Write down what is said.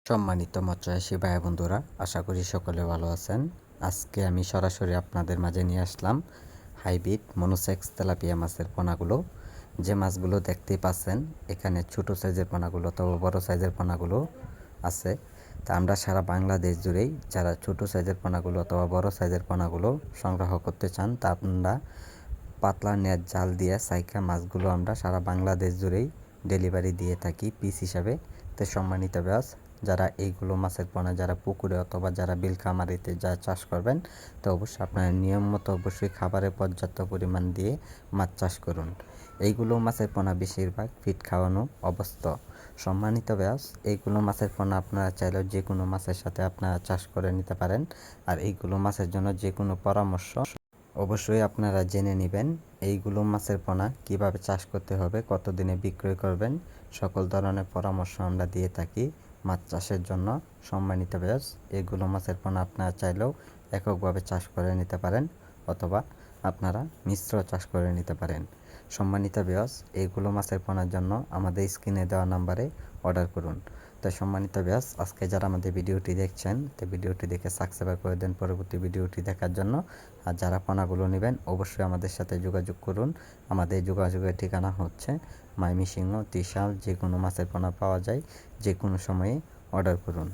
সম্মানিত মৎস্যচাষী ভাই বন্ধুরা, আশা করি সকলে ভালো আছেন। আজকে আমি সরাসরি আপনাদের মাঝে নিয়ে আসলাম হাইব্রিড মনোসেক্স তেলাপিয়া মাছের পোনাগুলো। যে মাছগুলো দেখতেই পাচ্ছেন, এখানে ছোট সাইজের পোনাগুলো অথবা বড় সাইজের পোনাগুলো আছে। তা আমরা সারা বাংলাদেশ জুড়েই যারা ছোট সাইজের পোনাগুলো অথবা বড় সাইজের পোনাগুলো সংগ্রহ করতে চান, তা আপনারা পাতলা নেট জাল দিয়ে সাইকা মাছগুলো আমরা সারা বাংলাদেশ জুড়েই ডেলিভারি দিয়ে থাকি পিস হিসাবে। তো সম্মানিত ব্যাস, যারা এইগুলো মাছের পোনা যারা পুকুরে অথবা যারা বিল খামারিতে যা চাষ করবেন, তো অবশ্যই আপনারা নিয়ম মতো অবশ্যই খাবারের পর্যাপ্ত পরিমাণ দিয়ে মাছ চাষ করুন। এইগুলো মাছের পোনা বেশিরভাগ ফিট খাওয়ানো অবস্থ। সম্মানিত ব্যাস, এইগুলো মাছের পোনা আপনারা চাইলেও যে কোনো মাছের সাথে আপনারা চাষ করে নিতে পারেন। আর এইগুলো মাছের জন্য যে কোনো পরামর্শ অবশ্যই আপনারা জেনে নেবেন। এইগুলো মাছের পোনা কিভাবে চাষ করতে হবে, কতদিনে বিক্রয় করবেন, সকল ধরনের পরামর্শ আমরা দিয়ে থাকি মাছ চাষের জন্য। সম্মানিত ব্যাস, এগুলো মাছের পোনা আপনারা চাইলেও এককভাবে চাষ করে নিতে পারেন অথবা আপনারা মিশ্র চাষ করে নিতে পারেন। সম্মানিত ব্যাস, এইগুলো মাছের পোনার জন্য আমাদের স্ক্রিনে দেওয়া নাম্বারে অর্ডার করুন। তো সম্মানিত ব্যাস, আজকে যারা আমাদের ভিডিওটি দেখছেন, তো ভিডিওটি দেখে সাবস্ক্রাইব করে দেন পরবর্তী ভিডিওটি দেখার জন্য। আর যারা পোনাগুলো নেবেন অবশ্যই আমাদের সাথে যোগাযোগ করুন। আমাদের যোগাযোগের ঠিকানা হচ্ছে ময়মনসিংহ, ত্রিশাল। যে কোনো মাছের পোনা পাওয়া যায়, যে কোনো সময়ে অর্ডার করুন।